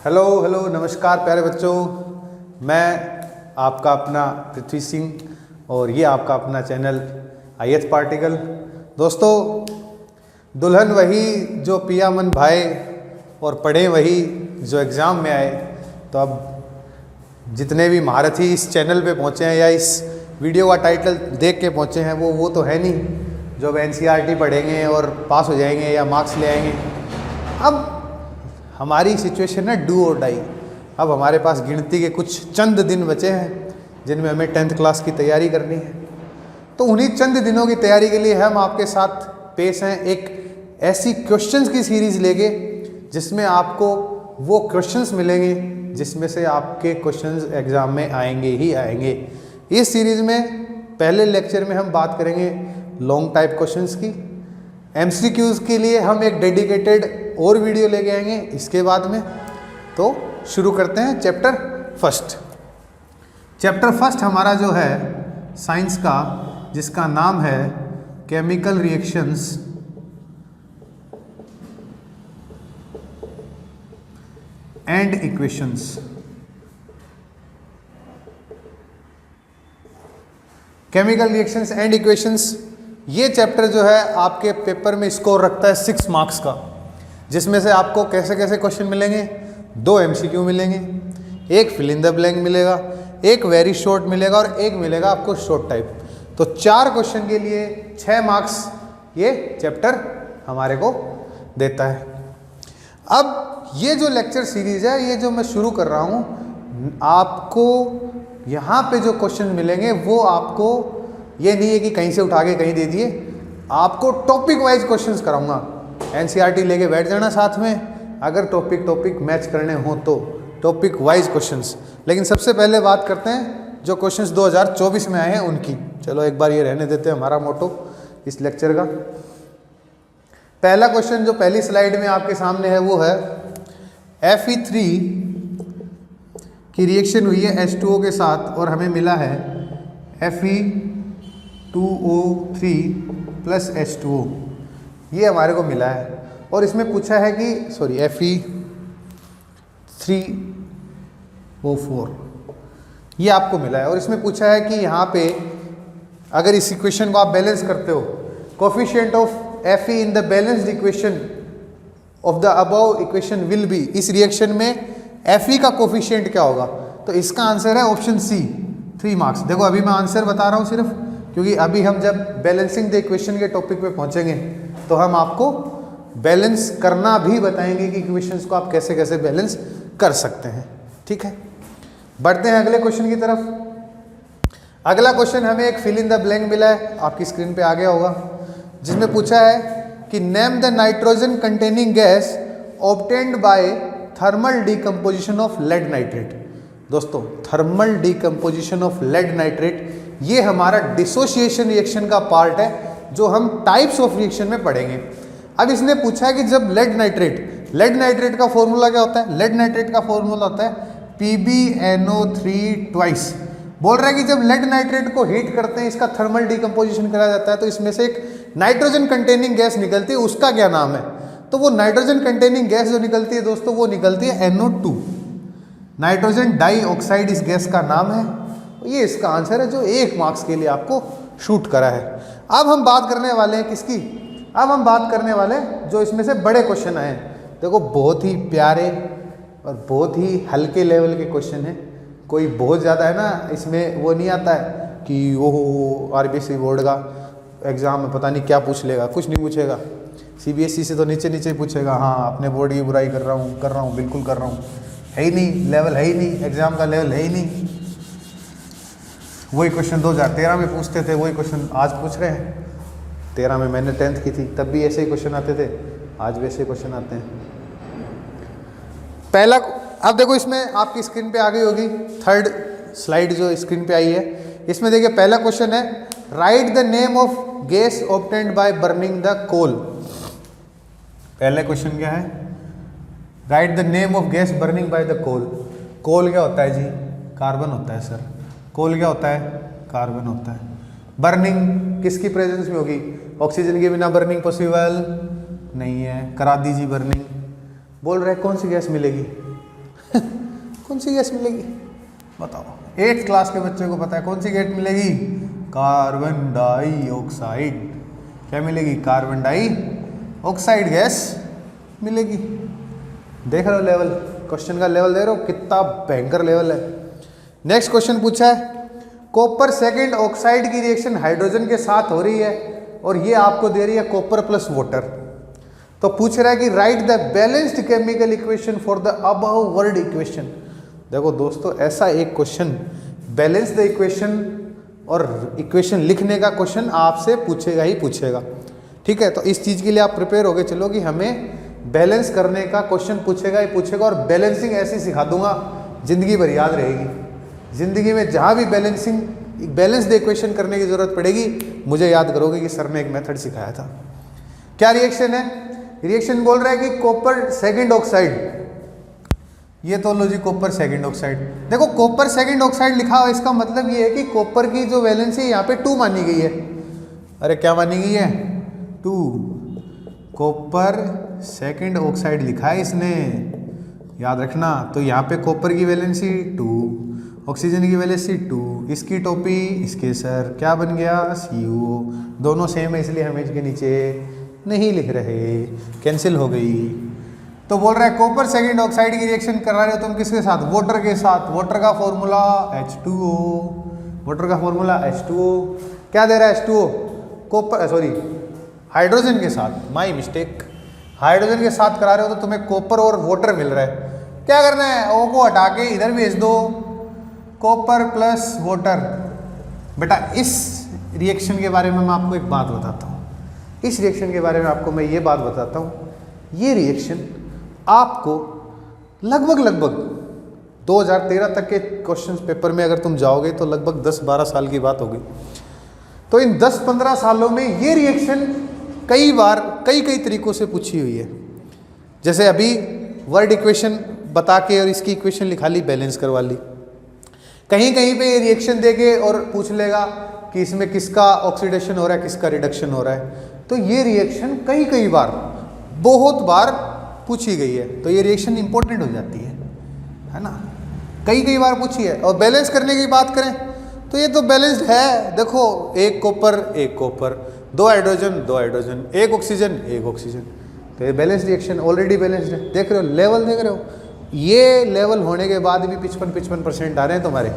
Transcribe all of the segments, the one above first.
Hello hello नमस्कार प्यारे बच्चों, मैं आपका अपना पृथ्वी सिंह और ये आपका अपना चैनल ith पार्टिकल। दोस्तों, दुल्हन वही जो पिया मन भाए और पढ़े वही जो एग्ज़ाम में आए। तो अब जितने भी महारथी इस चैनल पे पहुँचे हैं या इस वीडियो का टाइटल देख के पहुँचे हैं वो तो है नहीं जो अब NCERT पढ़ेंगे और पास हो जाएंगे या मार्क्स ले आएंगे। अब हमारी सिचुएशन है डू और डाई। अब हमारे पास गिनती के कुछ चंद दिन बचे हैं जिनमें हमें 10th क्लास की तैयारी करनी है। तो उन्हीं चंद दिनों की तैयारी के लिए हम आपके साथ पेश हैं एक ऐसी क्वेश्चंस की सीरीज़ लेके जिसमें आपको वो क्वेश्चंस मिलेंगे जिसमें से आपके क्वेश्चंस एग्ज़ाम में आएंगे ही आएंगे। इस सीरीज़ में पहले लेक्चर में हम बात करेंगे लॉन्ग टाइप क्वेश्चंस की। MCQs के लिए हम एक डेडिकेटेड और वीडियो लेके आएंगे इसके बाद में। तो शुरू करते हैं चैप्टर फर्स्ट हमारा जो है साइंस का, जिसका नाम है chemical reactions and equations. Chemical reactions and equations, ये चैप्टर जो है आपके पेपर में स्कोर रखता है 6 मार्क्स का, जिसमें से आपको कैसे कैसे क्वेश्चन मिलेंगे। 2 MCQ मिलेंगे, एक फिल इन द ब्लैंक मिलेगा, एक वेरी शॉर्ट मिलेगा और एक मिलेगा आपको शॉर्ट टाइप। तो 4 क्वेश्चन के लिए 6 मार्क्स ये चैप्टर हमारे को देता है। अब ये जो लेक्चर सीरीज है, ये जो मैं शुरू कर रहा हूँ, आपको यहाँ पे जो क्वेश्चन मिलेंगे वो आपको ये नहीं है कि कहीं से उठा के कहीं दे दिए, आपको टॉपिक वाइज क्वेश्चंस कराऊंगा। NCERT लेके बैठ जाना साथ में, अगर टॉपिक मैच करने हो तो टॉपिक वाइज क्वेश्चंस। लेकिन सबसे पहले बात करते हैं जो क्वेश्चंस 2024 में आए हैं उनकी। चलो एक बार ये रहने देते हैं हमारा मोटो इस लेक्चर का। पहला क्वेश्चन जो पहली स्लाइड में आपके सामने है वो है Fe3 की रिएक्शन हुई है H2O के साथ और हमें मिला है Fe2O3 प्लस H2O, ये हमारे को मिला है। और इसमें पूछा है कि Fe3O4 ये आपको मिला है। और इसमें पूछा है कि यहाँ पे अगर इस इक्वेशन को आप बैलेंस करते हो, coefficient of Fe in the balanced equation of the above equation will be. इस रिएक्शन में Fe का कोफिशिएंट क्या होगा? तो इसका आंसर है ऑप्शन सी, 3 मार्क्स। देखो अभी मैं आंसर बता रहा हूँ सिर्फ, क्योंकि अभी हम जब बैलेंसिंग द इक्वेशन के टॉपिक पे पहुंचेंगे तो हम आपको बैलेंस करना भी बताएंगे कि इक्वेशंस को आप कैसे कैसे बैलेंस कर सकते हैं। ठीक है, बढ़ते हैं अगले क्वेश्चन की तरफ। अगला क्वेश्चन हमें एक फिल इन द ब्लैंक मिला है, आपकी स्क्रीन पे आ गया होगा, जिसमें पूछा है कि name the nitrogen containing gas obtained by thermal decomposition of lead nitrate. दोस्तों, thermal decomposition of lead nitrate ये हमारा डिसोसिएशन रिएक्शन का पार्ट है जो हम टाइप्स ऑफ रिएक्शन में पढ़ेंगे। अब इसने पूछा है कि जब लेड नाइट्रेट का फॉर्मूला क्या होता है? लेड नाइट्रेट का फॉर्मूला होता है PbNO3 ट्वाइस। बोल रहा है कि जब लेड नाइट्रेट को हीट करते हैं, इसका थर्मल डीकम्पोजिशन करा जाता है, तो इसमें से एक नाइट्रोजन कंटेनिंग गैस निकलती है, उसका क्या नाम है? तो वो नाइट्रोजन कंटेनिंग गैस जो निकलती है दोस्तों, वो निकलती है NO2, नाइट्रोजन डाइऑक्साइड इस गैस का नाम है। ये इसका आंसर है जो 1 मार्क्स के लिए आपको शूट करा है। अब हम बात करने वाले हैं किसकी? अब हम बात करने वाले हैं जो इसमें से बड़े क्वेश्चन आए हैं। देखो बहुत ही प्यारे और बहुत ही हल्के लेवल के क्वेश्चन हैं। कोई बहुत ज़्यादा है ना, इसमें वो नहीं आता है कि ओहो RBC बोर्ड का एग्ज़ाम में पता नहीं क्या पूछ लेगा, कुछ नहीं पूछेगा। CBSE से तो नीचे नीचे पूछेगा, हाँ अपने बोर्ड की बुराई कर रहा हूँ बिल्कुल कर रहा हूँ। है ही नहीं, लेवल है ही नहीं, एग्ज़ाम का लेवल है ही नहीं। वही क्वेश्चन 2013 में पूछते थे, वही क्वेश्चन आज पूछ रहे हैं। 13 में मैंने 10th की थी, तब भी ऐसे ही क्वेश्चन आते थे, आज भी ऐसे क्वेश्चन आते हैं। पहला, अब देखो इसमें आपकी स्क्रीन पे आ गई होगी 3rd स्लाइड जो स्क्रीन पे आई है। इसमें देखिए पहला क्वेश्चन है write the name of gas obtained by burning the coal. पहला क्वेश्चन क्या है? Write the name of gas burning by the coal. Coal क्या होता है जी? कार्बन होता है सर। कोल क्या होता है? कार्बन होता है। बर्निंग किसकी प्रेजेंस में होगी? ऑक्सीजन के बिना बर्निंग पॉसिबल नहीं है, करा दीजिए बर्निंग। बोल रहे कौन सी गैस मिलेगी? कौन सी गैस मिलेगी बताओ? 8th क्लास के बच्चे को पता है कौन सी गैस मिलेगी? Carbon dioxide. क्या मिलेगी? कार्बन डाइऑक्साइड गैस मिलेगी। देख रहे हो लेवल, क्वेश्चन का लेवल देख रहे हो कितना भयंकर लेवल है। नेक्स्ट क्वेश्चन पूछा है कॉपर सेकंड ऑक्साइड की रिएक्शन हाइड्रोजन के साथ हो रही है और ये आपको दे रही है कॉपर प्लस वाटर। तो पूछ रहा है कि right the balanced chemical equation for the above word equation. देखो दोस्तों, ऐसा एक क्वेश्चन बैलेंस द इक्वेशन और इक्वेशन लिखने का क्वेश्चन आपसे पूछेगा ही पूछेगा, ठीक है। तो इस चीज़ के लिए आप प्रिपेयर हो गए चलो कि हमें बैलेंस करने का क्वेश्चन पूछेगा ही पूछेगा, और बैलेंसिंग ऐसी सिखा दूंगा जिंदगी भर याद रहेगी। जिंदगी में जहाँ भी बैलेंस द इक्वेशन करने की जरूरत पड़ेगी मुझे याद करोगे कि सर ने एक मेथड सिखाया था। क्या रिएक्शन है? रिएक्शन बोल रहा है कि कॉपर सेकंड ऑक्साइड, ये तो लो जी कॉपर सेकंड ऑक्साइड। देखो कॉपर सेकंड ऑक्साइड लिखा हुआ, इसका मतलब ये है कि कॉपर की जो वैलेंसी यहाँ पे 2 मानी गई है। अरे क्या मानी गई है? 2। कॉपर सेकंड ऑक्साइड लिखा है इसने, याद रखना। तो यहाँ पे कॉपर की वैलेंसी 2, ऑक्सीजन की वैलेंसी 2, इसकी टोपी इसके सर, क्या बन गया? CO। दोनों सेम है इसलिए हम इसके नीचे नहीं लिख रहे, कैंसिल हो गई। तो बोल रहा है कॉपर सेकंड ऑक्साइड की रिएक्शन करा रहे हो तुम किसके साथ? वाटर के साथ। वाटर का फॉर्मूला H2O। वाटर का फॉर्मूला H2O। क्या दे रहा है H2O? कॉपर सॉरी हाइड्रोजन के साथ, माई मिस्टेक। हाइड्रोजन के साथ करा रहे हो तो तुम्हें कॉपर और वाटर मिल रहा है। क्या करना है? O को हटा के इधर भेज दो, कॉपर प्लस वाटर। बेटा इस रिएक्शन के बारे में मैं आपको एक बात बताता हूँ। इस रिएक्शन के बारे में आपको मैं ये बात बताता हूँ, ये रिएक्शन आपको लगभग 2013 तक के क्वेश्चन पेपर में अगर तुम जाओगे तो लगभग 10-12 साल की बात होगी। तो इन 10-15 सालों में ये रिएक्शन कई बार कई तरीकों से पूछी हुई है। जैसे अभी वर्ड इक्वेशन बता के और इसकी इक्वेशन लिखा ली, बैलेंस करवा ली। कहीं पे ये रिएक्शन देके और पूछ लेगा कि इसमें किसका ऑक्सीडेशन हो रहा है, किसका रिडक्शन हो रहा है। तो ये रिएक्शन कई बार, बहुत बार पूछी गई है, तो ये रिएक्शन इंपॉर्टेंट हो जाती है ना। कई बार पूछी है। और बैलेंस करने की बात करें तो ये तो बैलेंस्ड है। देखो एक कॉपर, 2 हाइड्रोजन, 1 ऑक्सीजन, तो ये बैलेंस रिएक्शन ऑलरेडी बैलेंस्ड है। देख रहे हो लेवल, देख रहे हो? ये लेवल होने के बाद भी 55% आ रहे हैं तुम्हारे,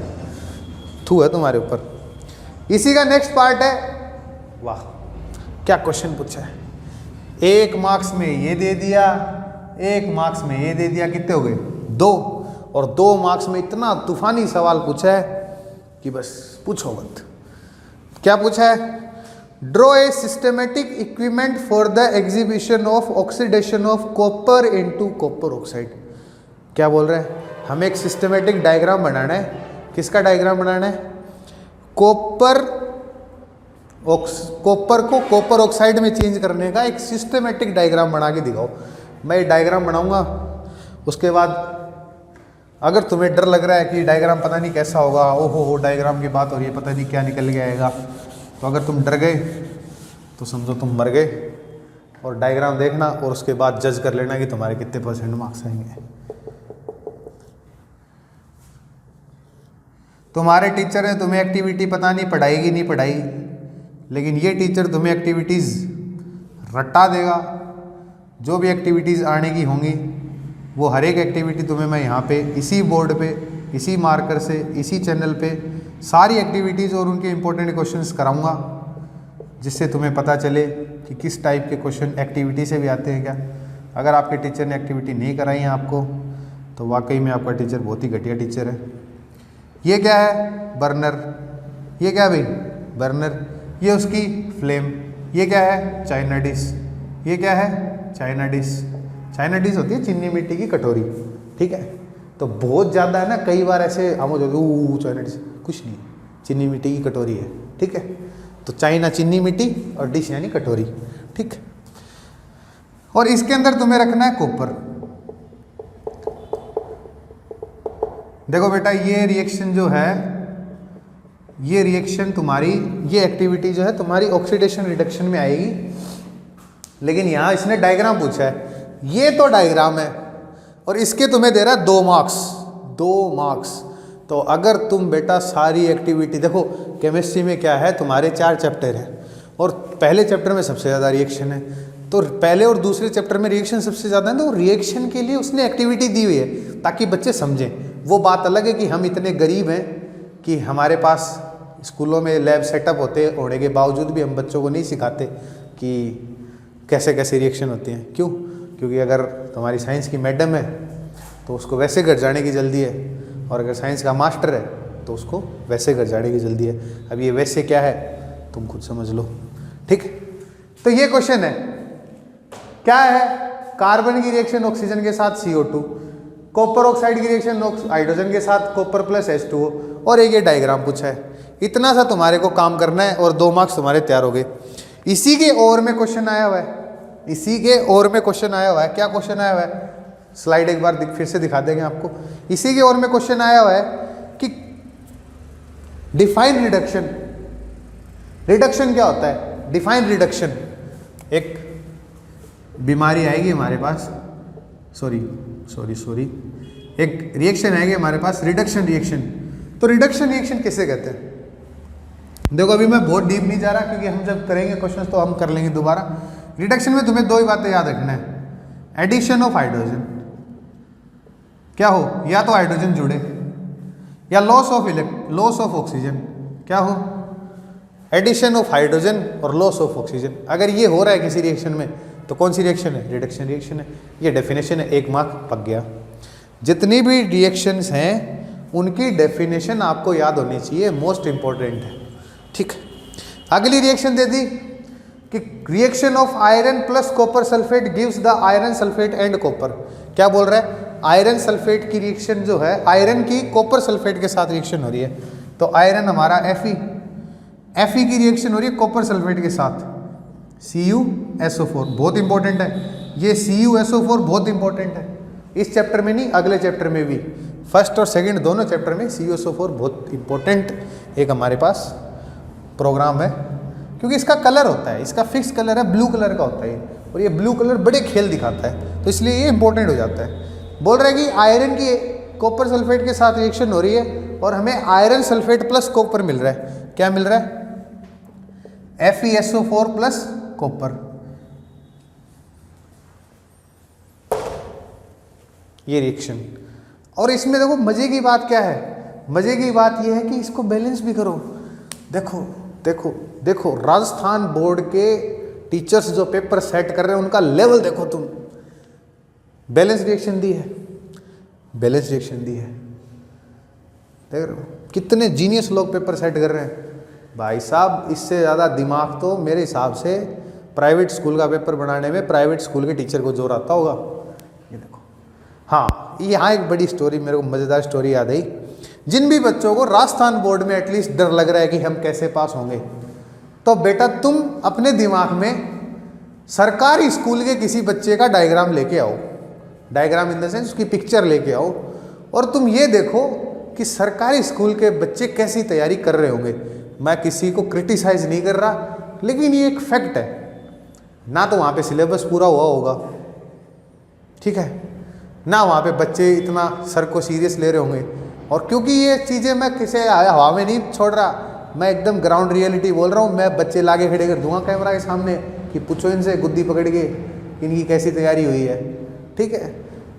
थू है तुम्हारे ऊपर। इसी का नेक्स्ट पार्ट है, वाह क्या क्वेश्चन पूछा है। 1 मार्क्स में ये दे दिया, 1 मार्क्स में ये दे दिया, कितने हो गए? 2। और 2 मार्क्स में इतना तूफानी सवाल पूछा है कि बस पूछो मत। क्या पूछा है? Draw a systematic equipment for the exhibition of oxidation of copper into copper oxide. क्या बोल रहे हैं? हमें एक सिस्टमेटिक डायग्राम बनाना है। किसका डायग्राम बनाना है? कॉपर को कॉपर ऑक्साइड में चेंज करने का एक सिस्टमेटिक डायग्राम बना के दिखाओ। मैं ये डायग्राम बनाऊंगा, उसके बाद अगर तुम्हें डर लग रहा है कि डायग्राम पता नहीं कैसा होगा, ओहो डायग्राम की बात हो रही है, पता नहीं क्या निकल के आएगा, तो अगर तुम डर गए तो समझो तुम मर गए। और डायग्राम देखना और उसके बाद जज कर लेना कि तुम्हारे कितने % मार्क्स आएंगे। तुम्हारे टीचर ने तुम्हें एक्टिविटी पता नहीं पढ़ाएगी नहीं पढ़ाई, लेकिन ये टीचर तुम्हें एक्टिविटीज़ रटा देगा। जो भी एक्टिविटीज़ आने की होंगी वो हर एक एक्टिविटी तुम्हें मैं यहाँ पे इसी बोर्ड पे, इसी मार्कर से, इसी चैनल पे सारी एक्टिविटीज़ और उनके इम्पोर्टेंट क्वेश्चंस कराऊंगा, जिससे तुम्हें पता चले कि किस टाइप के क्वेश्चन एक्टिविटी से भी आते हैं क्या। अगर आपके टीचर ने एक्टिविटी नहीं कराई है आपको तो वाकई में आपका टीचर बहुत ही घटिया टीचर है। ये क्या है? बर्नर। ये क्या भाई? बर्नर। ये उसकी फ्लेम। ये क्या है? China dish. ये क्या है? China dish. चाइना डिश होती है चीनी मिट्टी की कटोरी, ठीक है। तो बहुत ज़्यादा है ना, कई बार ऐसे हम हो जाते चाइना डिश, कुछ नहीं, चीनी मिट्टी की कटोरी है, ठीक है। तो चाइना चीनी मिट्टी और डिश यानी कटोरी, ठीक। और इसके अंदर तुम्हें रखना है कॉपर। देखो बेटा ये रिएक्शन जो है, ये रिएक्शन तुम्हारी, ये एक्टिविटी जो है तुम्हारी ऑक्सीडेशन रिडक्शन में आएगी। लेकिन यहाँ इसने डायग्राम पूछा है, ये तो डायग्राम है और इसके तुम्हें दे रहा है 2 मार्क्स। 2 मार्क्स। तो अगर तुम बेटा सारी एक्टिविटी देखो, केमिस्ट्री में क्या है, तुम्हारे 4 चैप्टर हैं और पहले चैप्टर में सबसे ज़्यादा रिएक्शन है, तो पहले और दूसरे चैप्टर में रिएक्शन सबसे ज़्यादा है, तो रिएक्शन के लिए उसने एक्टिविटी दी हुई है ताकि बच्चे समझें। वो बात अलग है कि हम इतने गरीब हैं कि हमारे पास स्कूलों में लैब सेटअप होने के बावजूद भी हम बच्चों को नहीं सिखाते कि कैसे कैसे रिएक्शन होते हैं। क्यों? क्योंकि अगर तुम्हारी साइंस की मैडम है तो उसको वैसे घर जाने की जल्दी है, और अगर साइंस का मास्टर है तो उसको वैसे घर जाने की जल्दी है। अब ये वैसे क्या है तुम खुद समझ लो, ठीक। तो ये क्वेश्चन है, क्या है, कार्बन की रिएक्शन ऑक्सीजन के साथ CO2, कॉपर ऑक्साइड की रिएक्शन हाइड्रोजन के साथ कॉपर प्लस H2O, और एक ये डायग्राम पूछा है। इतना सा तुम्हारे को काम करना है और 2 मार्क्स तुम्हारे तैयार हो गए। इसी के और में क्वेश्चन आया हुआ है, इसी के और में क्वेश्चन आया हुआ है। क्या क्वेश्चन आया हुआ है, स्लाइड एक बार फिर से दिखा देंगे आपको। इसी के और में क्वेश्चन आया हुआ है कि डिफाइन रिडक्शन। रिडक्शन क्या होता है, डिफाइन रिडक्शन। एक बीमारी आएगी हमारे पास, सॉरी, एक रिएक्शन आएगी हमारे पास, रिडक्शन रिएक्शन। तो रिडक्शन रिएक्शन किसे कहते हैं? देखो अभी मैं बहुत डीप नहीं जा रहा, क्योंकि हम जब करेंगे क्वेश्चन तो हम कर लेंगे दोबारा। रिडक्शन में तुम्हें 2 ही बातें याद रखना है, एडिशन ऑफ हाइड्रोजन, क्या हो, या तो हाइड्रोजन जुड़े, या लॉस ऑफ ऑक्सीजन, क्या हो, एडिशन ऑफ हाइड्रोजन और लॉस ऑफ ऑक्सीजन। अगर ये हो रहा है किसी रिएक्शन में तो कौन सी रिएक्शन है, रिडक्शन रिएक्शन है। ये डेफिनेशन है, 1 मार्क पक गया। जितनी भी रिएक्शंस हैं उनकी डेफिनेशन आपको याद होनी चाहिए, मोस्ट इंपॉर्टेंट है, ठीक। अगली रिएक्शन दे दी कि reaction of iron plus copper sulphate gives the iron sulphate and copper. क्या बोल रहा है, आयरन सल्फेट की रिएक्शन जो है, आयरन की कॉपर सल्फेट के साथ रिएक्शन हो रही है, तो आयरन हमारा Fe की रिएक्शन हो रही है कॉपर सल्फेट के साथ, CuSO4, बहुत इंपॉर्टेंट है ये। CuSO4 बहुत इंपॉर्टेंट है, इस चैप्टर में नहीं अगले चैप्टर में भी, फर्स्ट और सेकंड दोनों चैप्टर में CuSO4 बहुत इंपॉर्टेंट एक हमारे पास प्रोग्राम है, क्योंकि इसका कलर होता है, इसका फिक्स कलर है, ब्लू कलर का होता है, और ये ब्लू कलर बड़े खेल दिखाता है, तो इसलिए ये इंपॉर्टेंट हो जाता है। बोल रहा है कि आयरन की कॉपर सल्फेट के साथ रिएक्शन हो रही है और हमें आयरन सल्फेट प्लस कॉपर मिल रहा है। क्या मिल रहा है, FeSO4 प्लस कॉपर, ये रिएक्शन। और इसमें देखो मजे की बात क्या है, मजे की बात ये है कि इसको बैलेंस भी करो। देखो देखो देखो, राजस्थान बोर्ड के टीचर्स जो पेपर सेट कर रहे हैं उनका लेवल देखो तुम, बैलेंस रिएक्शन दी है, बैलेंस रिएक्शन दी है, देख रहे हो कितने जीनियस लोग पेपर सेट कर रहे हैं भाई साहब। इससे ज़्यादा दिमाग तो मेरे हिसाब से प्राइवेट स्कूल का पेपर बनाने में प्राइवेट स्कूल के टीचर को जोर आता होगा। ये देखो, हाँ यहाँ एक बड़ी स्टोरी, मेरे को मज़ेदार स्टोरी याद आई। जिन भी बच्चों को राजस्थान बोर्ड में एटलीस्ट डर लग रहा है कि हम कैसे पास होंगे, तो बेटा तुम अपने दिमाग में सरकारी स्कूल के किसी बच्चे का डायग्राम लेके आओ, डायग्राम इन द सेंस उसकी पिक्चर लेके आओ, और तुम ये देखो कि सरकारी स्कूल के बच्चे कैसी तैयारी कर रहे होंगे। मैं किसी को क्रिटिसाइज नहीं कर रहा, लेकिन ये एक फैक्ट है ना, तो वहाँ पे सिलेबस पूरा हुआ होगा, ठीक है ना, वहाँ पे बच्चे इतना सर को सीरियस ले रहे होंगे। और क्योंकि ये चीज़ें मैं किसी हवा में नहीं छोड़ रहा, मैं एकदम ग्राउंड रियलिटी बोल रहा हूँ। मैं बच्चे लाके खड़े कर दूंगा कैमरा के सामने कि पूछो इनसे गुद्दी पकड़ के इनकी कैसी तैयारी हुई है, ठीक है।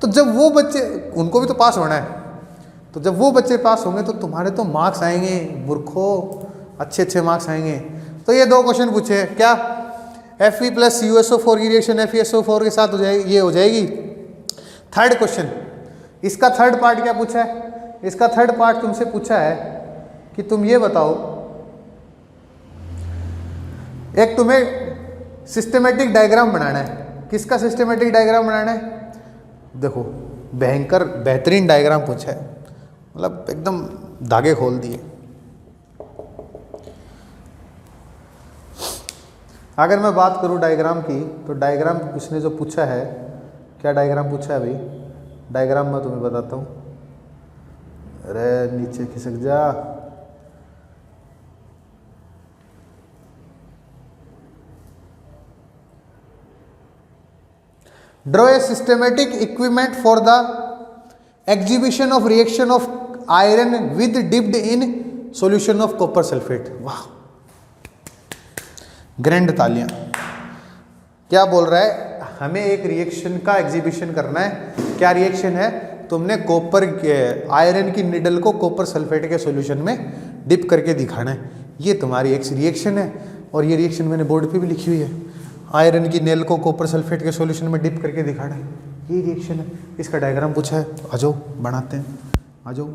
तो जब वो बच्चे, उनको भी तो पास होना है, तो जब वो बच्चे पास होंगे तो तुम्हारे तो मार्क्स आएंगे मूर्खो, अच्छे अच्छे मार्क्स आएंगे। तो ये 2 क्वेश्चन पूछे हैं, क्या Fe प्लस CuSO4 की रिएक्शन FeSO4 के साथ हो जाएगी, ये हो जाएगी। थर्ड क्वेश्चन, इसका थर्ड पार्ट क्या पूछा है, इसका थर्ड पार्ट तुमसे पूछा है कि तुम ये बताओ, एक तुम्हें सिस्टमेटिक डायग्राम बनाना है। किसका सिस्टमेटिक डायग्राम बनाना है, देखो भयंकर बेहतरीन डायग्राम पूछा है, मतलब एकदम धागे खोल दिए। अगर मैं बात करूं डायग्राम की, तो डायग्राम उसने जो पूछा है, क्या डायग्राम पूछा है भाई, डायग्राम मैं तुम्हें बताता हूँ। अरे नीचे खिसक जा, draw a systematic equipment for the exhibition of reaction of iron with dipped in solution of copper sulphate. वाह, ग्रैंड तालियां। क्या बोल रहा है, हमें एक रिएक्शन का एग्जीबिशन करना है। क्या रिएक्शन है, तुमने कॉपर आयरन की निडल को कॉपर सल्फेट के सॉल्यूशन में डिप करके दिखाना है। ये तुम्हारी एक रिएक्शन है और ये रिएक्शन मैंने बोर्ड पे भी लिखी हुई है। आयरन की नेल को कॉपर सल्फेट के सॉल्यूशन में डिप करके दिखाना है, ये रिएक्शन है। इसका डायग्राम पूछा है, आ जाओ बनाते हैं, आ जाओ।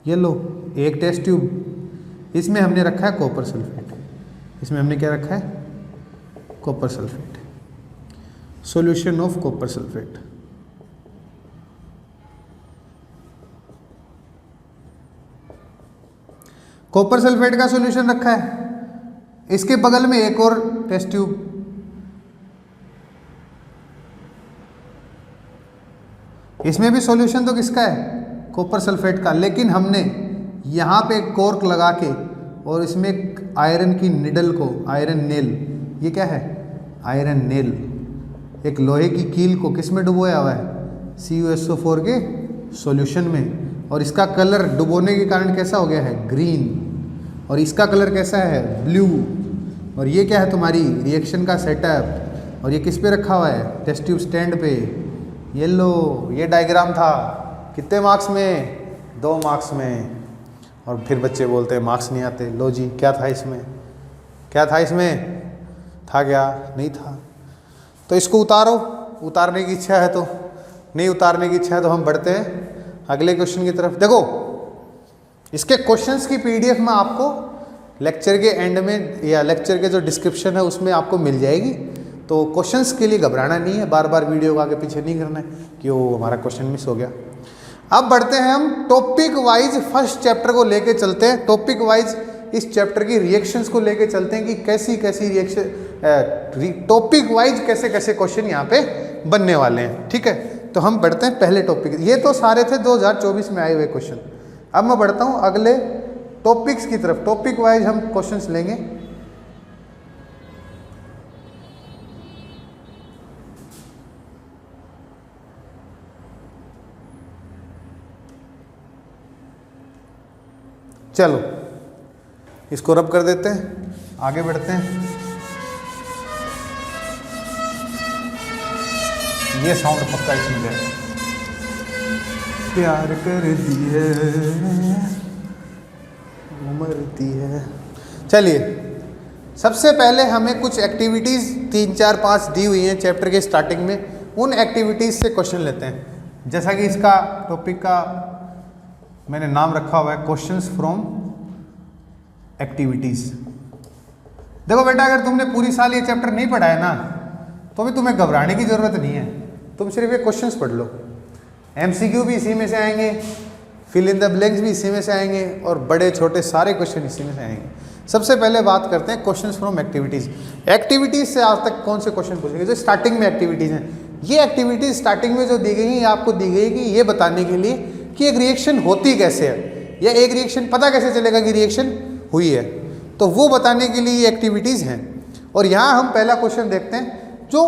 ये लो एक टेस्ट ट्यूब, इसमें हमने रखा है कॉपर सल्फेट, इसमें हमने क्या रखा है, copper sulphate, solution of copper sulphate. Copper sulphate का सॉल्यूशन रखा है, इसके बगल में एक और टेस्ट ट्यूब, इसमें भी सॉल्यूशन तो किसका है, कॉपर सल्फेट का, लेकिन हमने यहाँ पे कॉर्क लगा के और इसमें आयरन की निडल को, आयरन नेल, ये क्या है, आयरन नेल, एक लोहे की कील को किस में डुबोया हुआ है, CuSO4 के सॉल्यूशन में। और इसका कलर डुबोने के कारण कैसा हो गया है, ग्रीन, और इसका कलर कैसा है, ब्लू। और ये क्या है, तुम्हारी रिएक्शन का सेटअप, और ये किस पे रखा हुआ है, टेस्ट ट्यूब स्टैंड पे। ये लो, ये डायग्राम था, कितने मार्क्स में, 2 मार्क्स में। और फिर बच्चे बोलते हैं मार्क्स नहीं आते। लो जी, क्या था इसमें, क्या था इसमें, था क्या, नहीं था। तो इसको उतारो, उतारने की इच्छा है तो, नहीं उतारने की इच्छा है तो हम बढ़ते हैं अगले क्वेश्चन की तरफ। देखो, इसके क्वेश्चंस की PDF में आपको लेक्चर के एंड में या लेक्चर के जो डिस्क्रिप्शन है उसमें आपको मिल जाएगी। तो क्वेश्चंस के लिए घबराना नहीं है, बार बार वीडियो को आगे पीछे नहीं करना है कि वो हमारा क्वेश्चन मिस हो गया। अब बढ़ते हैं हम टॉपिक वाइज, फर्स्ट चैप्टर को लेके चलते हैं। टॉपिक वाइज इस चैप्टर की रिएक्शंस को लेके चलते हैं कि कैसी कैसी रिएक्शन, टॉपिक वाइज कैसे कैसे क्वेश्चन यहाँ पे बनने वाले हैं। ठीक है, तो हम बढ़ते हैं पहले टॉपिक। ये तो सारे थे 2024 में आए हुए क्वेश्चन। अब मैं बढ़ता हूँ अगले टॉपिक्स की तरफ। टॉपिक वाइज हम क्वेश्चंस लेंगे। चलो इसको रब कर देते हैं, आगे बढ़ते हैं। ये साउंड पक्का इसमें है, प्यार कर दिए मरती है। चलिए, सबसे पहले हमें कुछ एक्टिविटीज़ 3, 4, 5 दी हुई हैं चैप्टर के स्टार्टिंग में, उन एक्टिविटीज़ से क्वेश्चन लेते हैं। जैसा कि इसका टॉपिक का मैंने नाम रखा हुआ है, क्वेश्चंस फ्रॉम एक्टिविटीज़। देखो बेटा, अगर तुमने पूरी साल ये चैप्टर नहीं पढ़ा है ना, तो भी तुम्हें घबराने की ज़रूरत नहीं है। तुम सिर्फ ये क्वेश्चंस पढ़ लो, MCQ भी इसी में से आएंगे, फिल इन द ब्लैंक्स भी इसी में से आएंगे, और बड़े छोटे सारे क्वेश्चन इसी में से आएंगे। सबसे पहले बात करते हैं क्वेश्चंस फ्रॉम एक्टिविटीज़। एक्टिविटीज़ से आज तक कौन से क्वेश्चन पूछेंगे, जो स्टार्टिंग में एक्टिविटीज़ हैं। ये एक्टिविटीज़ स्टार्टिंग में जो दी गई है, आपको दी गई कि ये बताने के लिए कि एक रिएक्शन होती कैसे है, या एक रिएक्शन पता कैसे चलेगा कि रिएक्शन हुई है, तो वो बताने के लिए ये एक्टिविटीज़ हैं। और यहाँ हम पहला क्वेश्चन देखते हैं जो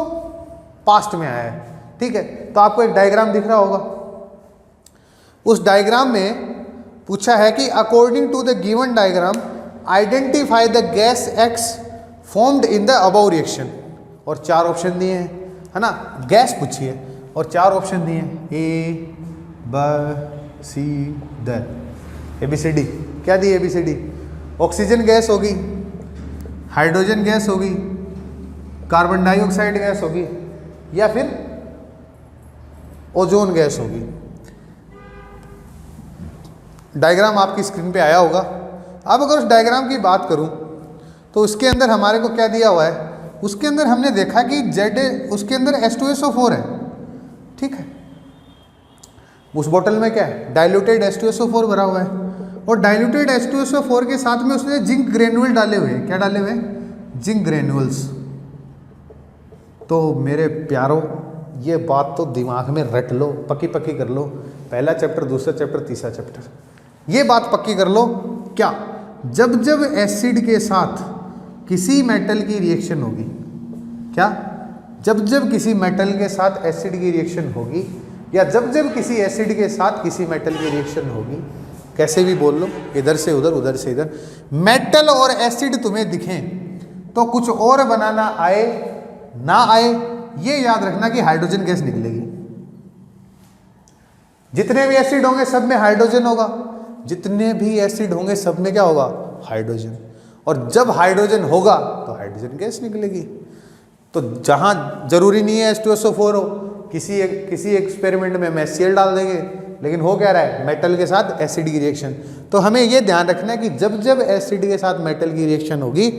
पास्ट में आया है। ठीक है, तो आपको एक डायग्राम दिख रहा होगा। उस डायग्राम में पूछा है कि according to the given diagram identify the gas X formed in the above reaction. और 4 ऑप्शन दिए हैं, है ना, गैस पूछी है और 4 ऑप्शन दिए हैं, A, B, C, D, ABCD। क्या दी ABCD? ऑक्सीजन गैस होगी, हाइड्रोजन गैस होगी, कार्बन डाइऑक्साइड गैस होगी, या फिर ओजोन गैस होगी। डायग्राम आपकी स्क्रीन पे आया होगा। अब अगर उस डायग्राम की बात करूं तो उसके अंदर हमारे को क्या दिया हुआ है, उसके अंदर हमने देखा कि Z, उसके अंदर H2SO4 है। ठीक है, उस बोतल में क्या है, डाइल्यूटेड H2SO4 भरा हुआ है, और डाइल्यूटेड H2SO4 के साथ में उसने जिंक ग्रेन्यूल डाले हुए हैं। क्या डाले हुए हैं? Zinc granules. तो मेरे प्यारों, ये बात तो दिमाग में रट लो, पक्की पक्की कर लो। पहला चैप्टर, दूसरा चैप्टर, तीसरा चैप्टर, ये बात पक्की कर लो। क्या, जब जब एसिड के साथ किसी मेटल की रिएक्शन होगी, क्या, जब जब किसी मेटल के साथ एसिड की रिएक्शन होगी, या जब जब किसी एसिड के साथ किसी मेटल की रिएक्शन होगी, कैसे भी बोल लो, इधर से उधर उधर से इधर, मेटल और एसिड तुम्हें दिखें तो कुछ और बनाना आए ना आए, ये याद रखना कि हाइड्रोजन गैस निकलेगी। जितने भी एसिड होंगे सब में हाइड्रोजन होगा, जितने भी एसिड होंगे सब में क्या होगा, हाइड्रोजन। और जब हाइड्रोजन होगा तो हाइड्रोजन गैस निकलेगी। तो जहां जरूरी नहीं है H2SO4 हो, किसी एक्सपेरिमेंट में हम HCl डाल देंगे, लेकिन हो क्या रहा है, मेटल के साथ एसिड की रिएक्शन। तो हमें यह ध्यान रखना है कि जब जब एसिड के साथ मेटल की रिएक्शन होगी,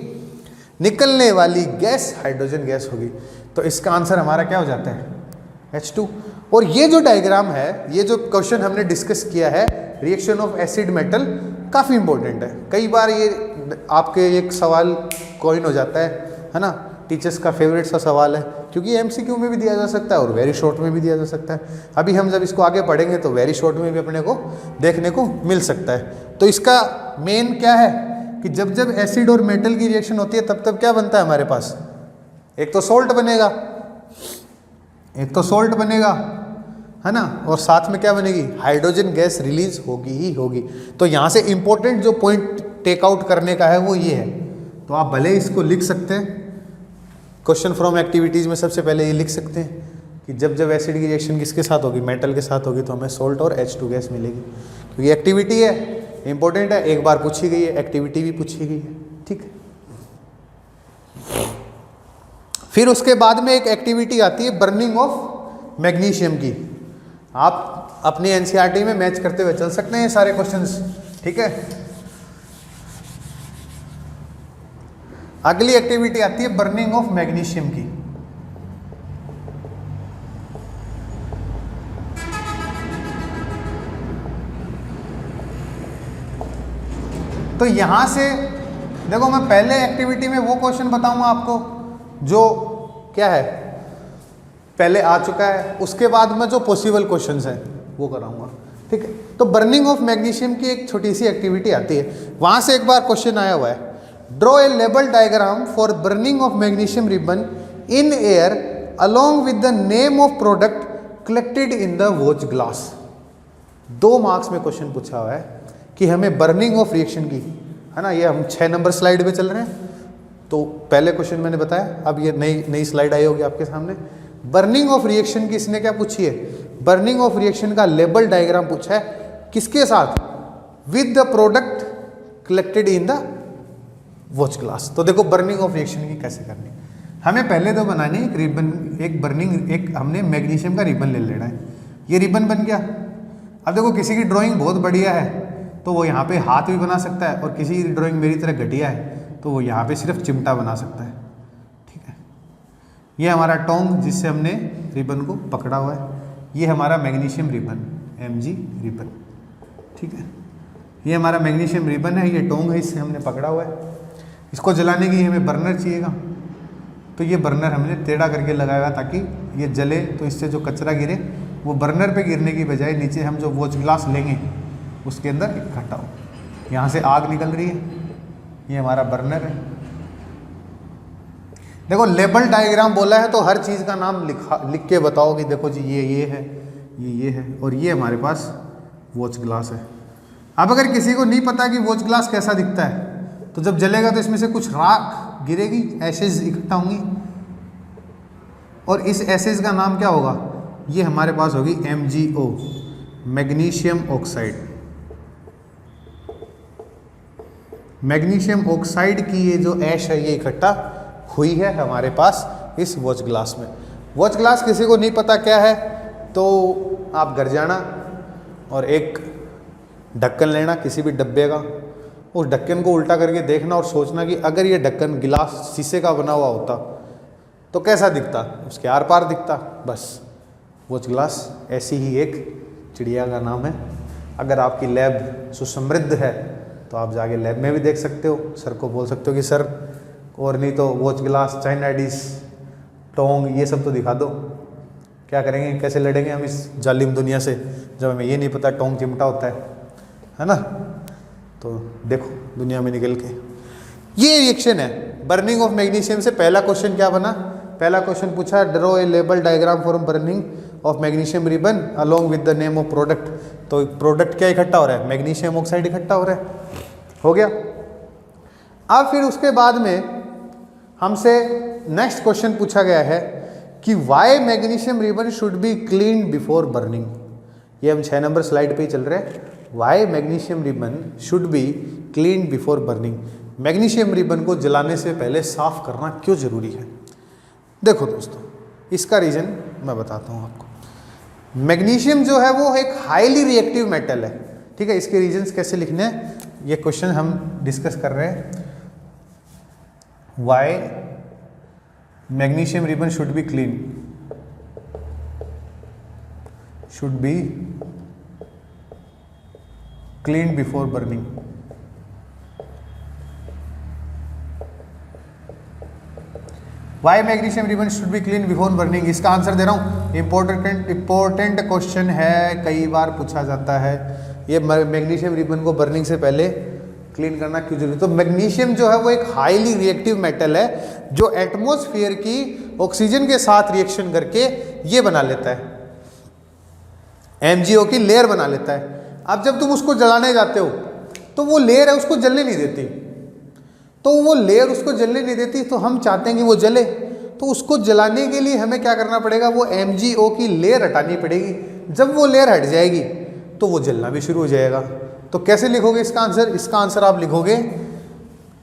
निकलने वाली गैस हाइड्रोजन गैस होगी। तो इसका आंसर हमारा क्या हो जाता है, H2। और ये जो डायग्राम है, ये जो क्वेश्चन हमने डिस्कस किया है, रिएक्शन ऑफ एसिड मेटल, काफ़ी इंपॉर्टेंट है। कई बार ये आपके एक सवाल कॉइन हो जाता है ना, टीचर्स का फेवरेट सा सवाल है, क्योंकि MCQ में भी दिया जा सकता है और वेरी शॉर्ट में भी दिया जा सकता है। अभी हम जब इसको आगे पढ़ेंगे तो वेरी शॉर्ट में भी अपने को देखने को मिल सकता है। तो इसका मेन क्या है कि जब जब एसिड और मेटल की रिएक्शन होती है तब तब क्या बनता है हमारे पास, एक तो सोल्ट बनेगा, है ना, और साथ में क्या बनेगी, हाइड्रोजन गैस रिलीज होगी ही होगी। तो यहाँ से इंपॉर्टेंट जो पॉइंट टेक आउट करने का है वो ये है। तो आप भले इसको लिख सकते हैं, क्वेश्चन फ्रॉम एक्टिविटीज़ में सबसे पहले ये लिख सकते हैं कि जब जब एसिड की रिएक्शन किसके साथ होगी, मेटल के साथ होगी, तो हमें सोल्ट और H2 गैस मिलेगी। क्योंकि एक्टिविटी है, इंपॉर्टेंट है, एक बार पूछी गई है, एक्टिविटी भी पूछी गई है, ठीक है। फिर उसके बाद में एक एक्टिविटी आती है बर्निंग ऑफ मैग्नीशियम की। आप अपनी NCERT में मैच करते हुए चल सकते हैं सारे क्वेश्चंस, ठीक है। अगली एक्टिविटी आती है बर्निंग ऑफ मैग्नीशियम की। तो यहां से देखो, मैं पहले एक्टिविटी में वो क्वेश्चन बताऊंगा आपको जो क्या है पहले आ चुका है, उसके बाद में जो पॉसिबल क्वेश्चंस हैं वो कराऊंगा, ठीक है। तो बर्निंग ऑफ मैग्नीशियम की एक छोटी सी एक्टिविटी आती है, वहां से एक बार क्वेश्चन आया हुआ है, draw a label diagram for burning of magnesium ribbon in air along with the name of product collected in the watch glass. 2 marks में क्वेश्चन पूछा हुआ है कि हमें बर्निंग ऑफ रिएक्शन की, है ना, ये हम 6 नंबर स्लाइड पे चल रहे हैं। तो पहले क्वेश्चन मैंने बताया, अब ये नई स्लाइड आई होगी आपके सामने। बर्निंग ऑफ रिएक्शन की इसने क्या पूछी है, बर्निंग ऑफ रिएक्शन का लेबल डायग्राम पूछा है, किसके साथ, with the product collected in the watch glass. तो देखो बर्निंग ऑफ रिएक्शन की कैसे करनी, हमें पहले तो बनानी है एक रिबन, एक हमने मैग्नीशियम का रिबन ले लेना है। ये रिबन बन गया। अब देखो किसी की ड्राइंग बहुत बढ़िया है तो वो यहाँ पे हाथ भी बना सकता है, और किसी की ड्राइंग मेरी तरह घटिया है तो वो यहाँ पे सिर्फ चिमटा बना सकता है, ठीक है। ये हमारा टोंग जिससे हमने रिबन को पकड़ा हुआ है, ये हमारा मैग्नीशियम रिबन, Mg रिबन, ठीक है। ये हमारा मैग्नीशियम रिबन है, ये टोंग है, इससे हमने पकड़ा हुआ है। इसको जलाने के लिए हमें बर्नर चाहिएगा, तो ये बर्नर हमने टेढ़ा करके लगाया हुआ ताकि ये जले, तो इससे जो कचरा गिरे वो बर्नर पे गिरने की बजाय नीचे हम जो वॉच ग्लास लेंगे उसके अंदर इकट्ठा हो। यहाँ से आग निकल रही है, ये हमारा बर्नर है। देखो लेबल डायग्राम बोला है तो हर चीज़ का नाम लिख के बताओ कि देखो जी ये है, ये है, और ये हमारे पास वॉच ग्लास है। अब अगर किसी को नहीं पता कि वॉच ग्लास कैसा दिखता है, तो जब जलेगा तो इसमें से कुछ राख गिरेगी, एशेज इकट्ठा होंगी, और इस एशेज का नाम क्या होगा, ये हमारे पास होगी MgO, magnesium oxide. Magnesium oxide की ये जो ऐश है ये इकट्ठा हुई है हमारे पास इस वॉच ग्लास में। वॉच ग्लास किसी को नहीं पता क्या है तो आप घर जाना और एक ढक्कन लेना किसी भी डब्बे का, उस ढक्कन को उल्टा करके देखना और सोचना कि अगर ये ढक्कन गिलास शीशे का बना हुआ होता तो कैसा दिखता, उसके आर पार दिखता। बस वॉच ग्लास ऐसी ही एक चिड़िया का नाम है। अगर आपकी लैब सुसमृद्ध है तो आप जाके लैब में भी देख सकते हो, सर को बोल सकते हो कि सर, और नहीं तो watch glass, China dish, Tong, ये सब तो दिखा दो। क्या करेंगे, कैसे लड़ेंगे हम इस जालिम दुनिया से जब हमें ये नहीं पता टोंग चिमटा होता है ना। तो देखो दुनिया में निकल के ये रिएक्शन है बर्निंग ऑफ मैग्नीशियम से। पहला क्वेश्चन क्या बना, पहला क्वेश्चन पूछा draw a label diagram for burning of magnesium ribbon along with the name of product. तो प्रोडक्ट क्या इकट्ठा हो रहा है, मैग्नीशियम ऑक्साइड इकट्ठा हो रहा है, हो गया। अब फिर उसके बाद में हमसे नेक्स्ट क्वेश्चन पूछा गया है कि why magnesium ribbon should be clean before burning. ये हम 6 नंबर स्लाइड पे ही चल रहे हैं। Why magnesium ribbon should be clean before burning. Magnesium ribbon को जलाने से पहले साफ करना क्यों जरूरी है? देखो दोस्तों, इसका रीजन मैं बताता हूँ आपको। मैग्नीशियम जो है वो एक हाईली रिएक्टिव मेटल है, ठीक है। इसके रीजंस कैसे लिखने हैं ये क्वेश्चन हम डिस्कस कर रहे हैं। Why magnesium ribbon should be clean, should be clean before burning. Why magnesium ribbon should be clean before burning, इसका आंसर दे रहा हूं। इंपॉर्टेंट क्वेश्चन है, कई बार पूछा जाता है। ये मैग्नीशियम रिबन को बर्निंग से पहले क्लीन करना क्यों जरूरी? तो मैग्नीशियम जो है वो एक हाईली रिएक्टिव मेटल है जो एटमॉस्फेयर की ऑक्सीजन के साथ रिएक्शन करके ये बना लेता है, MgO की लेयर बना लेता है। अब जब तुम उसको जलाने जाते हो तो वो लेयर है उसको जलने नहीं देती, तो वो लेयर उसको जलने नहीं देती, तो हम चाहते हैं कि वो जले। तो उसको जलाने के लिए हमें क्या करना पड़ेगा, वो MgO की लेयर हटानी पड़ेगी। जब वो लेयर हट जाएगी तो वो जलना भी शुरू हो जाएगा। तो कैसे लिखोगे इसका आंसर? इसका आंसर आप लिखोगे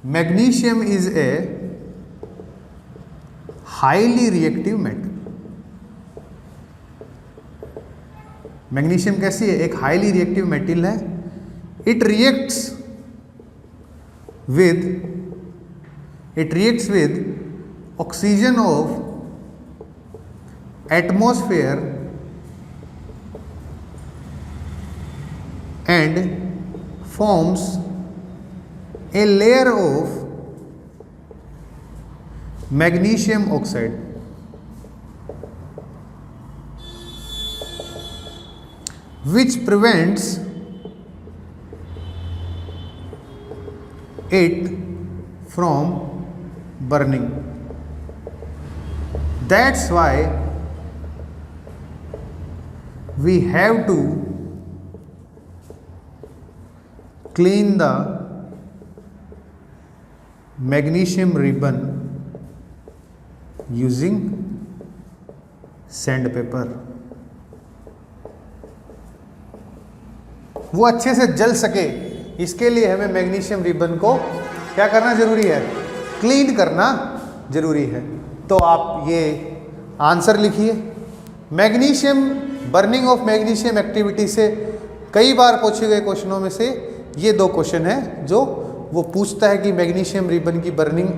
magnesium is a highly reactive metal. Magnesium कैसी है? एक हाईली रिएक्टिव मेटल है। It reacts with oxygen of atmosphere and forms a layer of magnesium oxide which prevents it from burning. That's why we have to clean the magnesium ribbon using sandpaper. वो अच्छे से जल सके इसके लिए हमें magnesium ribbon को क्या करना जरूरी है? क्लीन करना जरूरी है। तो आप ये आंसर लिखिए। Magnesium, burning of magnesium activity से कई बार पूछे गए क्वेश्चनों में से ये 2 क्वेश्चन है जो वो पूछता है कि मैग्नीशियम रिबन की बर्निंग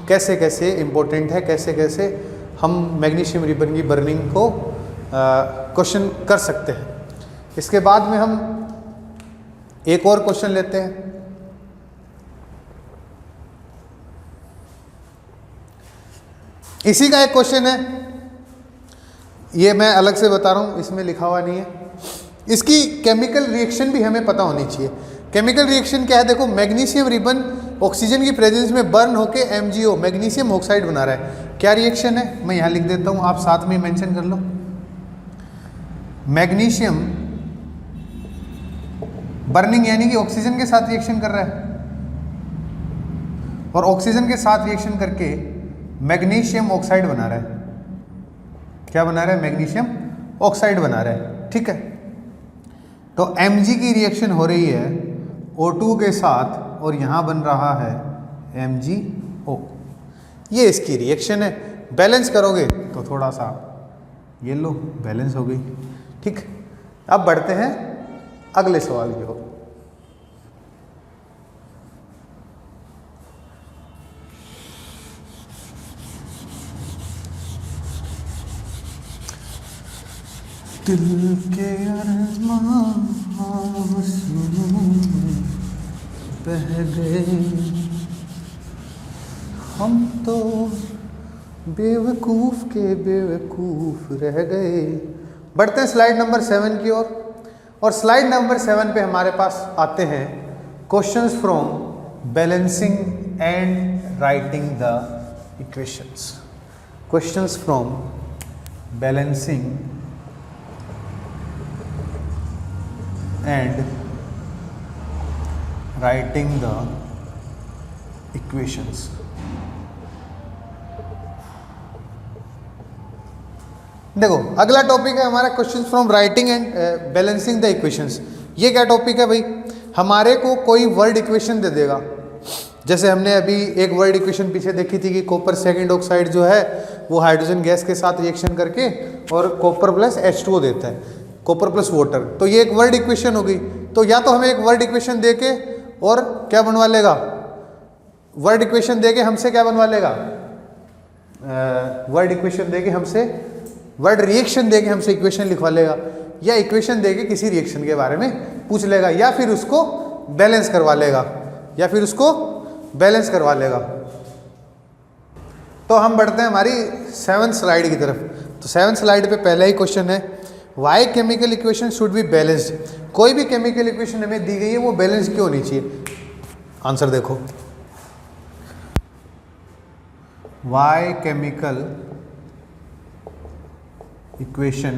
कैसे कैसे इम्पोर्टेंट है, कैसे कैसे हम मैग्नीशियम रिबन की बर्निंग को क्वेश्चन कर सकते हैं। इसके बाद में हम एक और क्वेश्चन लेते हैं। इसी का एक क्वेश्चन है, ये मैं अलग से बता रहा हूँ, इसमें लिखा हुआ नहीं है। इसकी केमिकल रिएक्शन भी हमें पता होनी चाहिए। केमिकल रिएक्शन क्या है? देखो, मैग्नीशियम रिबन ऑक्सीजन की प्रेजेंस में बर्न होके MgO मैग्नीशियम ऑक्साइड बना रहा है। क्या रिएक्शन है? मैं यहाँ लिख देता हूँ, आप साथ में मेंशन कर लो। मैग्नीशियम बर्निंग यानी कि ऑक्सीजन के साथ रिएक्शन कर रहा है और ऑक्सीजन के साथ रिएक्शन करके मैग्नीशियम ऑक्साइड बना रहा है। क्या बना रहा है? मैग्नीशियम ऑक्साइड बना रहा है, ठीक है। तो Mg की रिएक्शन हो रही है O2 के साथ और यहाँ बन रहा है MgO। ये इसकी रिएक्शन है। बैलेंस करोगे तो थोड़ा सा ये लो, बैलेंस हो गई, ठीक। अब बढ़ते हैं अगले सवाल की ओर। दिल के अरमान बह गए, हम तो बेवकूफ़ के बेवकूफ़ रह गए। बढ़ते हैं स्लाइड नंबर 7 की ओर। और स्लाइड नंबर 7 पे हमारे पास आते हैं questions from balancing and writing the equations. Questions from balancing and writing the equations. देखो अगला टॉपिक है हमारा question from writing and balancing the equations. ये क्या टॉपिक है भाई, हमारे को कोई वर्ड इक्वेशन दे देगा। जैसे हमने अभी एक वर्ड इक्वेशन पीछे देखी थी कि कॉपर सेकंड ऑक्साइड जो है वो हाइड्रोजन गैस के साथ रिएक्शन करके और कॉपर प्लस H2O देता है, कॉपर प्लस वाटर। तो ये एक वर्ड इक्वेशन हो गई। तो या तो हमें एक वर्ड इक्वेशन दे के और क्या बनवा लेगा, वर्ड इक्वेशन दे के हमसे क्या बनवा लेगा, वर्ड इक्वेशन दे के हमसे वर्ड रिएक्शन दे के हमसे इक्वेशन लिखवा लेगा, या इक्वेशन दे के किसी रिएक्शन के बारे में पूछ लेगा, या फिर उसको बैलेंस करवा लेगा, या फिर उसको बैलेंस करवा लेगा। तो हम बढ़ते हैं हमारी 7th स्लाइड की तरफ। तो 7th स्लाइड पे पहला ही क्वेश्चन है, why chemical equation should be balanced. कोई भी केमिकल इक्वेशन हमें दी गई है वो बैलेंस क्यों होनी चाहिए। आंसर देखो, why chemical equation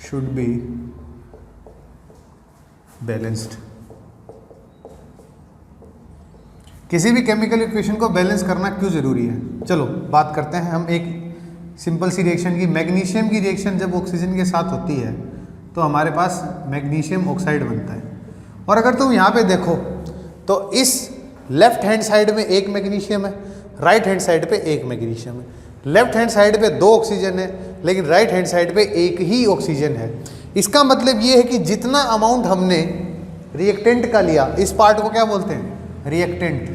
should be balanced. किसी भी केमिकल इक्वेशन को बैलेंस करना क्यों जरूरी है। चलो बात करते हैं हम एक सिंपल सी रिएक्शन की। मैग्नीशियम की रिएक्शन जब ऑक्सीजन के साथ होती है तो हमारे पास मैग्नीशियम ऑक्साइड बनता है। और अगर तुम यहाँ पे देखो तो इस लेफ्ट हैंड साइड में एक मैग्नीशियम है, राइट हैंड साइड पे एक मैग्नीशियम है। लेफ्ट हैंड साइड पे 2 ऑक्सीजन है लेकिन राइट हैंड साइड पे एक ही ऑक्सीजन है। इसका मतलब ये है कि जितना अमाउंट हमने रिएक्टेंट का लिया, इस पार्ट को क्या बोलते हैं, रिएक्टेंट,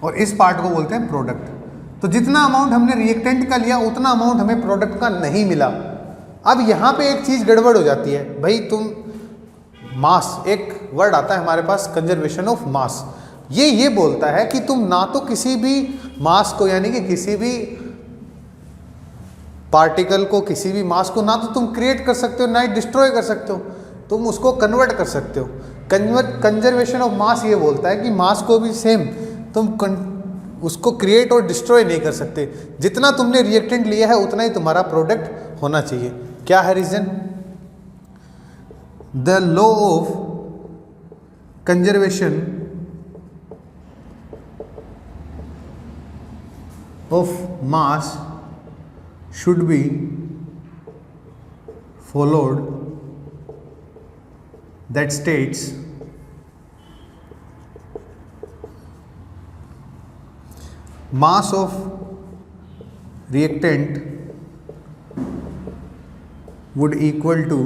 और इस पार्ट को बोलते हैं प्रोडक्ट। तो जितना अमाउंट हमने रिएक्टेंट का लिया उतना अमाउंट हमें प्रोडक्ट का नहीं मिला। अब यहाँ पे एक चीज़ गड़बड़ हो जाती है भाई। तुम मास, एक वर्ड आता है हमारे पास कंजर्वेशन ऑफ मास, ये बोलता है कि तुम ना तो किसी भी मास को यानी कि किसी भी पार्टिकल को, किसी भी मास को ना तो तुम क्रिएट कर सकते हो ना ही डिस्ट्रॉय कर सकते हो, तुम उसको कन्वर्ट कर सकते हो। कंजर्वेशन ऑफ मास ये बोलता है कि मास को भी सेम तुम उसको क्रिएट और डिस्ट्रॉय नहीं कर सकते। जितना तुमने रिएक्टेंट लिया है उतना ही तुम्हारा प्रोडक्ट होना चाहिए। क्या है reason, the law of conservation of mass should be followed that states mass of reactant would equal to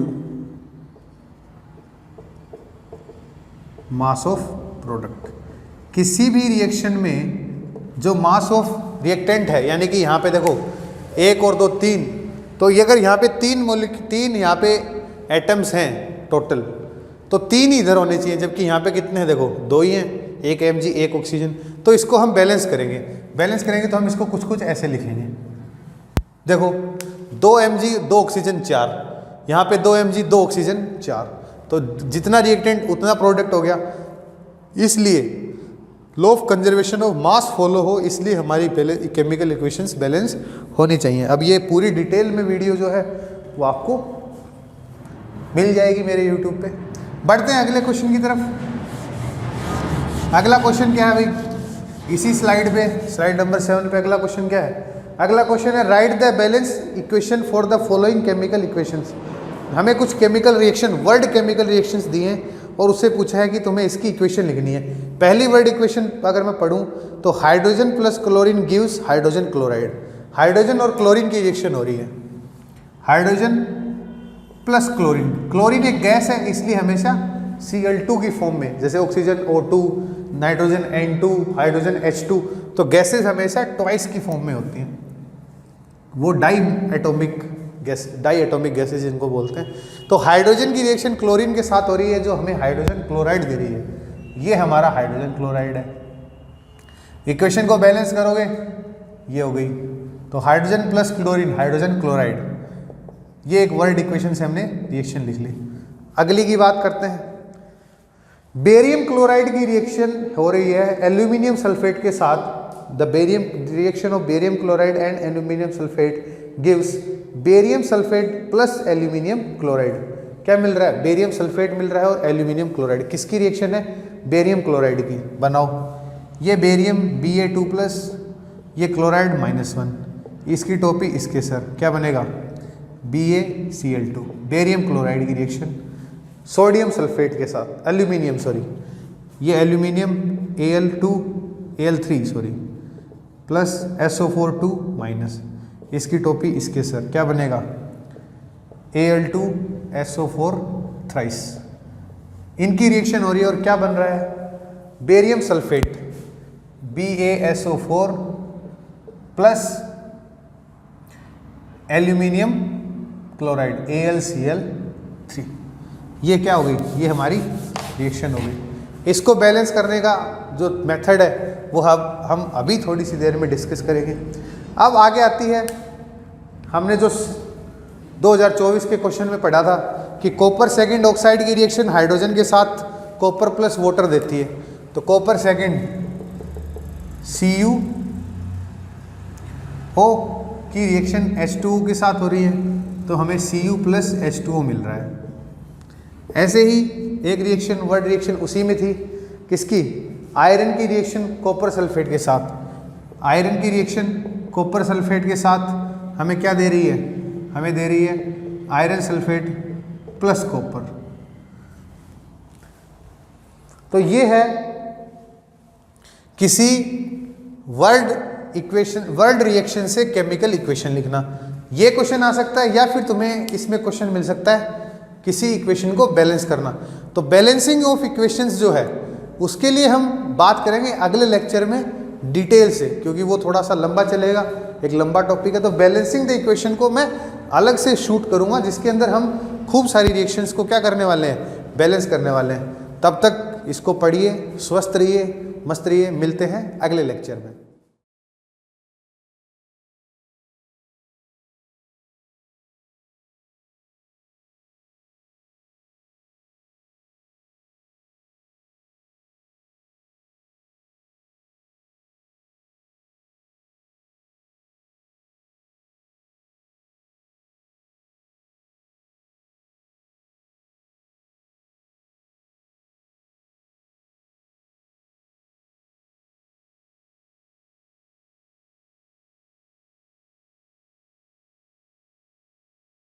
mass of product। किसी भी रिएक्शन में जो मास ऑफ रिएक्टेंट है, यानी कि यहाँ पे देखो 1 और 2 3, तो ये अगर यहाँ पे 3 यहाँ पे एटम्स हैं टोटल, तो 3 ही इधर होने चाहिए, जबकि यहाँ पे कितने हैं देखो 2 ही हैं, 1 Mg 1 ऑक्सीजन। तो इसको हम बैलेंस करेंगे। बैलेंस करेंगे तो हम इसको कुछ कुछ ऐसे लिखेंगे, देखो 2 Mg 2 ऑक्सीजन 4, यहाँ पे 2 Mg 2 ऑक्सीजन 4, तो जितना रिएक्टेंट उतना प्रोडक्ट हो गया। इसलिए law of conservation of mass follow हो, इसलिए हमारी पहले केमिकल इक्वेशंस बैलेंस होनी चाहिए। अब ये पूरी डिटेल में वीडियो जो है वो आपको मिल जाएगी मेरे यूट्यूब पे। बढ़ते हैं अगले क्वेश्चन की तरफ। अगला क्वेश्चन क्या है भाई, इसी स्लाइड पे, स्लाइड नंबर 7 पे अगला क्वेश्चन क्या है। अगला क्वेश्चन है, write the balance equation for the following chemical equations. हमें कुछ chemical reaction, word chemical reactions दिए हैं और उससे पूछा है कि तुम्हें इसकी इक्वेशन लिखनी है। पहली वर्ड इक्वेशन अगर मैं पढ़ूं तो hydrogen plus chlorine gives hydrogen chloride. Hydrogen और क्लोरीन की रिएक्शन हो रही है, हाइड्रोजन प्लस क्लोरीन। क्लोरीन एक गैस है इसलिए हमेशा Cl2 की फॉर्म में, जैसे oxygen O2, nitrogen N2, hydrogen H2, तो गैसेस हमेशा ट्वाइस की फॉर्म में होती हैं। वो डाई एटॉमिक गैसेस जिनको बोलते हैं। तो हाइड्रोजन की रिएक्शन क्लोरीन के साथ हो रही है जो हमें हाइड्रोजन क्लोराइड दे रही है। ये हमारा हाइड्रोजन क्लोराइड है। इक्वेशन को बैलेंस करोगे ये हो गई, तो hydrogen plus chlorine hydrogen chloride, ये एक वर्ड इक्वेशन से हमने रिएक्शन लिख ली। अगली की बात करते हैं। बेरियम क्लोराइड की रिएक्शन हो रही है एल्यूमिनियम सल्फेट के साथ। The barium reaction of barium chloride and aluminium sulphate gives barium sulphate plus aluminium chloride. क्या मिल रहा है? बेरियम सल्फेट मिल रहा है और एल्यूमिनियम क्लोराइड। किसकी रिएक्शन है? बेरियम क्लोराइड की। बनाओ, ये बेरियम Ba2 प्लस, ये क्लोराइड -1, इसकी टोपी इसके सर, क्या बनेगा? BaCl2, बेरियम क्लोराइड की रिएक्शन सोडियम सल्फेट के साथ, एल्यूमिनियम सॉरी, ये aluminium Al3 sorry plus SO4 minus, इसकी टोपी इसके सर, क्या बनेगा? Al2SO4 thrice. इनकी रिएक्शन हो रही है और क्या बन रहा है? Barium sulphate BaSO4 plus aluminium chloride AlCl3। ये क्या हो गई? ये हमारी रिएक्शन हो गई। इसको बैलेंस करने का जो मेथड है वो हम अभी थोड़ी सी देर में डिस्कस करेंगे। अब आगे आती है, हमने जो 2024 के क्वेश्चन में पढ़ा था कि कॉपर सेकंड ऑक्साइड की रिएक्शन हाइड्रोजन के साथ कॉपर प्लस वाटर देती है। तो कॉपर सेकंड CuO की रिएक्शन H2O के साथ हो रही है, तो हमें Cu प्लस H2O मिल रहा है। ऐसे ही एक रिएक्शन, वर्ड रिएक्शन उसी में थी, किसकी? आयरन की रिएक्शन कॉपर सल्फेट के साथ। आयरन की रिएक्शन कॉपर सल्फेट के साथ हमें क्या दे रही है? हमें दे रही है आयरन सल्फेट प्लस कॉपर। तो ये है किसी वर्ड इक्वेशन, वर्ड रिएक्शन से केमिकल इक्वेशन लिखना। ये क्वेश्चन आ सकता है या फिर तुम्हें इसमें क्वेश्चन मिल सकता है किसी इक्वेशन को बैलेंस करना। तो बैलेंसिंग ऑफ इक्वेशंस जो है उसके लिए हम बात करेंगे अगले लेक्चर में डिटेल से, क्योंकि वो थोड़ा सा लंबा चलेगा, एक लंबा टॉपिक है। तो बैलेंसिंग द इक्वेशन को मैं अलग से शूट करूंगा, जिसके अंदर हम खूब सारी रिएक्शंस को क्या करने वाले हैं? बैलेंस करने वाले हैं। तब तक इसको पढ़िए, स्वस्थ रहिए, मस्त रहिए। मिलते हैं अगले लेक्चर में।